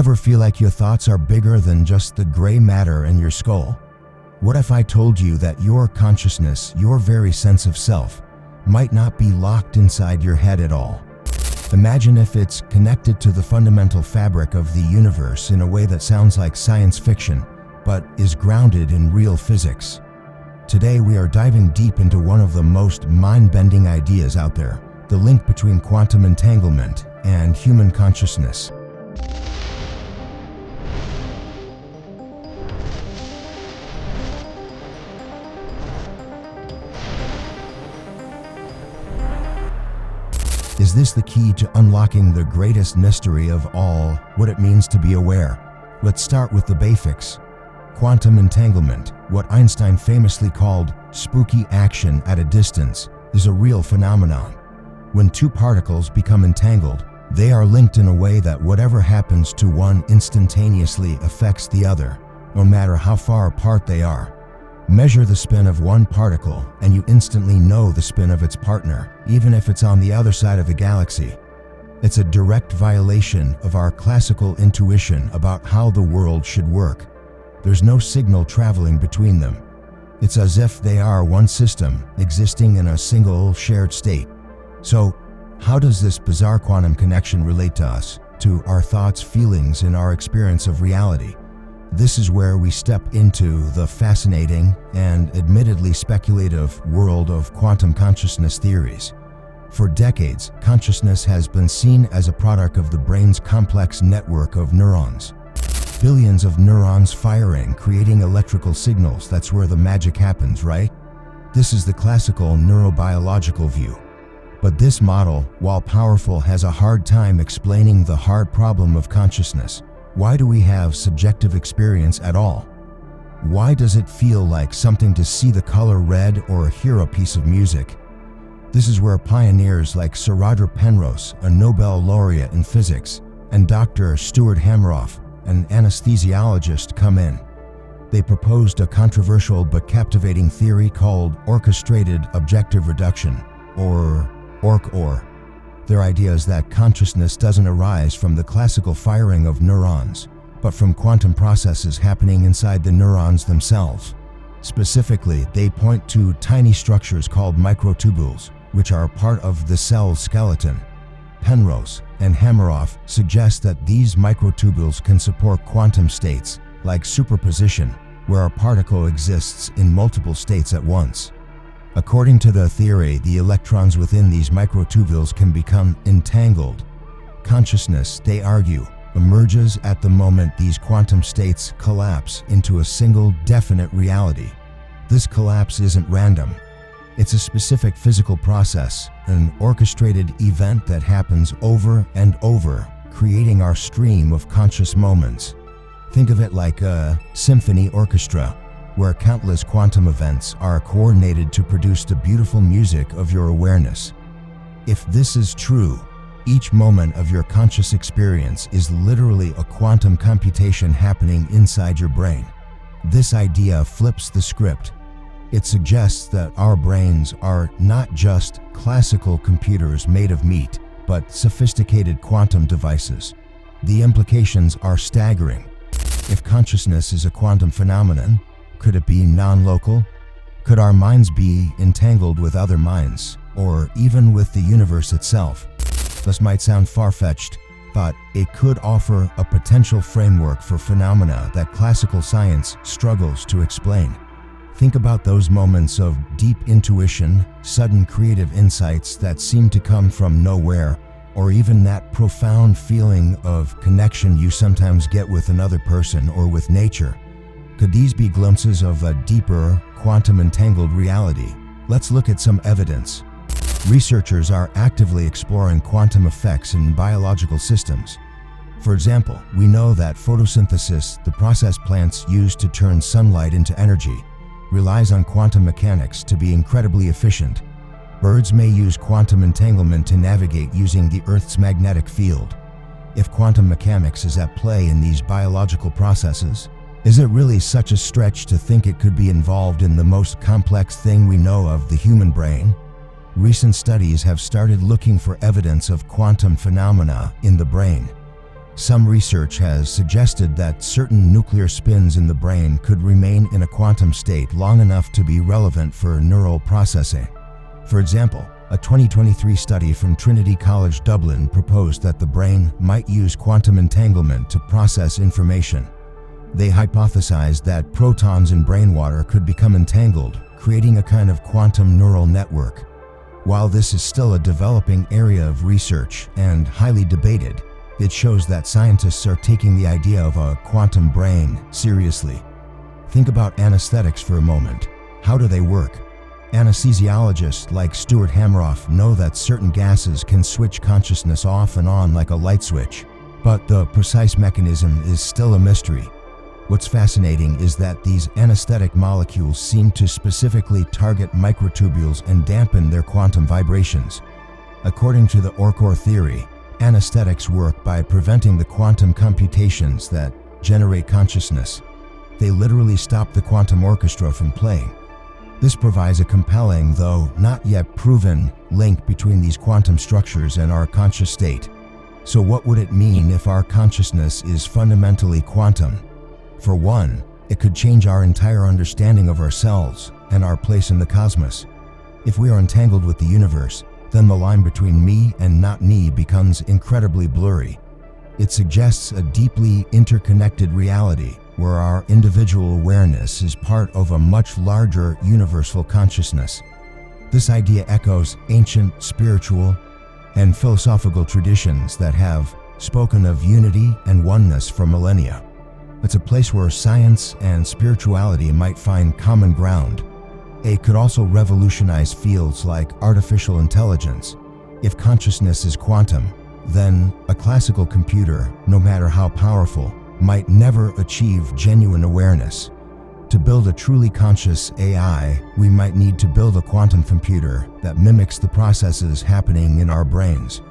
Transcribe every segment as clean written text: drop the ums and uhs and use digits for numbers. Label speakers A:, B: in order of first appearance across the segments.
A: Ever feel like your thoughts are bigger than just the gray matter in your skull? What if I told you that your consciousness, your very sense of self, might not be locked inside your head at all? Imagine if it's connected to the fundamental fabric of the universe in a way that sounds like science fiction, but is grounded in real physics. Today we are diving deep into one of the most mind-bending ideas out there, the link between quantum entanglement and human consciousness. Is this the key to unlocking the greatest mystery of all, what it means to be aware? Let's start with the basics. Quantum entanglement, what Einstein famously called spooky action at a distance, is a real phenomenon. When two particles become entangled, they are linked in a way that whatever happens to one instantaneously affects the other, no matter how far apart they are. Measure the spin of one particle and you instantly know the spin of its partner, even if it's on the other side of the galaxy. It's a direct violation of our classical intuition about how the world should work. There's no signal traveling between them. It's as if they are one system, existing in a single shared state. So, how does this bizarre quantum connection relate to us, to our thoughts, feelings, and our experience of reality? This is where we step into the fascinating and admittedly speculative world of quantum consciousness theories. For decades, consciousness has been seen as a product of the brain's complex network of neurons. Billions of neurons firing, creating electrical signals. That's where the magic happens, right? This is the classical neurobiological view. But this model, while powerful, has a hard time explaining the hard problem of consciousness. Why do we have subjective experience at all? Why does it feel like something to see the color red or hear a piece of music? This is where pioneers like Sir Roger Penrose, a Nobel laureate in physics, and Dr. Stuart Hameroff, an anesthesiologist, come in. They proposed a controversial but captivating theory called orchestrated objective reduction, or ORC-OR. Their idea is that consciousness doesn't arise from the classical firing of neurons, but from quantum processes happening inside the neurons themselves. Specifically, they point to tiny structures called microtubules, which are part of the cell's skeleton. Penrose and Hameroff suggest that these microtubules can support quantum states, like superposition, where a particle exists in multiple states at once. According to the theory, the electrons within these microtubules can become entangled. Consciousness, they argue, emerges at the moment these quantum states collapse into a single definite reality. This collapse isn't random. It's a specific physical process, an orchestrated event that happens over and over, creating our stream of conscious moments. Think of it like a symphony orchestra, where countless quantum events are coordinated to produce the beautiful music of your awareness. If this is true, each moment of your conscious experience is literally a quantum computation happening inside your brain. This idea flips the script. It suggests that our brains are not just classical computers made of meat, but sophisticated quantum devices. The implications are staggering. If consciousness is a quantum phenomenon, could it be non-local? Could our minds be entangled with other minds, or even with the universe itself? This might sound far-fetched, but it could offer a potential framework for phenomena that classical science struggles to explain. Think about those moments of deep intuition, sudden creative insights that seem to come from nowhere, or even that profound feeling of connection you sometimes get with another person or with nature. Could these be glimpses of a deeper, quantum entangled reality? Let's look at some evidence. Researchers are actively exploring quantum effects in biological systems. For example, we know that photosynthesis, the process plants use to turn sunlight into energy, relies on quantum mechanics to be incredibly efficient. Birds may use quantum entanglement to navigate using the Earth's magnetic field. If quantum mechanics is at play in these biological processes, is it really such a stretch to think it could be involved in the most complex thing we know of, the human brain? Recent studies have started looking for evidence of quantum phenomena in the brain. Some research has suggested that certain nuclear spins in the brain could remain in a quantum state long enough to be relevant for neural processing. For example, a 2023 study from Trinity College Dublin proposed that the brain might use quantum entanglement to process information. They hypothesized that protons in brain water could become entangled, creating a kind of quantum neural network. While this is still a developing area of research and highly debated, it shows that scientists are taking the idea of a quantum brain seriously. Think about anesthetics for a moment. How do they work? Anesthesiologists like Stuart Hameroff know that certain gases can switch consciousness off and on like a light switch, but the precise mechanism is still a mystery. What's fascinating is that these anesthetic molecules seem to specifically target microtubules and dampen their quantum vibrations. According to the OR theory, anesthetics work by preventing the quantum computations that generate consciousness. They literally stop the quantum orchestra from playing. This provides a compelling, though not yet proven, link between these quantum structures and our conscious state. So what would it mean if our consciousness is fundamentally quantum? For one, it could change our entire understanding of ourselves and our place in the cosmos. If we are entangled with the universe, then the line between me and not me becomes incredibly blurry. It suggests a deeply interconnected reality where our individual awareness is part of a much larger universal consciousness. This idea echoes ancient spiritual and philosophical traditions that have spoken of unity and oneness for millennia. It's a place where science and spirituality might find common ground. It could also revolutionize fields like artificial intelligence. If consciousness is quantum, then a classical computer, no matter how powerful, might never achieve genuine awareness. To build a truly conscious AI, we might need to build a quantum computer that mimics the processes happening in our brains.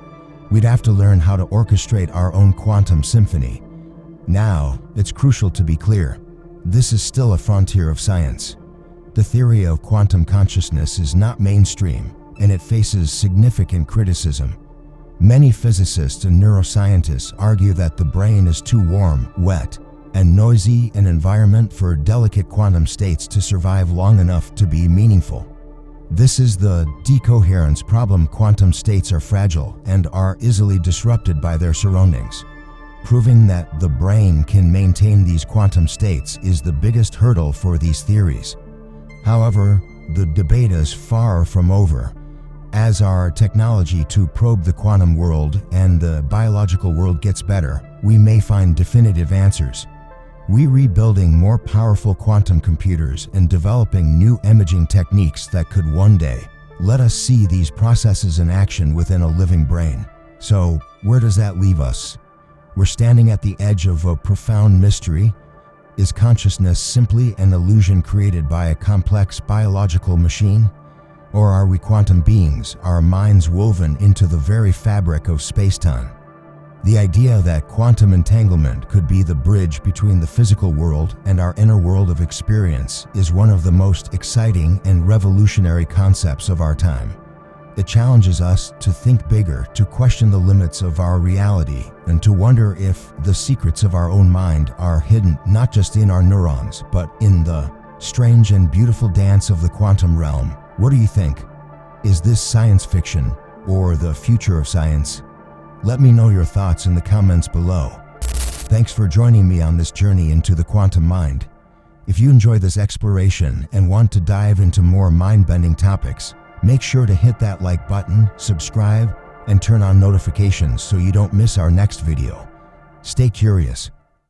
A: We'd have to learn how to orchestrate our own quantum symphony. Now, it's crucial to be clear. This is still a frontier of science. The theory of quantum consciousness is not mainstream, and it faces significant criticism. Many physicists and neuroscientists argue that the brain is too warm, wet, and noisy an environment for delicate quantum states to survive long enough to be meaningful. This is the decoherence problem. Quantum states are fragile and are easily disrupted by their surroundings. Proving that the brain can maintain these quantum states is the biggest hurdle for these theories. However, the debate is far from over. As our technology to probe the quantum world and the biological world gets better, we may find definitive answers. We're rebuilding more powerful quantum computers and developing new imaging techniques that could one day let us see these processes in action within a living brain. So, where does that leave us? We're standing at the edge of a profound mystery. Is consciousness simply an illusion created by a complex biological machine? Or are we quantum beings, our minds woven into the very fabric of space-time? The idea that quantum entanglement could be the bridge between the physical world and our inner world of experience is one of the most exciting and revolutionary concepts of our time. It challenges us to think bigger, to question the limits of our reality, and to wonder if the secrets of our own mind are hidden not just in our neurons, but in the strange and beautiful dance of the quantum realm. What do you think? Is this science fiction or the future of science? Let me know your thoughts in the comments below. Thanks for joining me on this journey into the quantum mind. If you enjoy this exploration and want to dive into more mind-bending topics, make sure to hit that like button, subscribe, and turn on notifications so you don't miss our next video. Stay curious,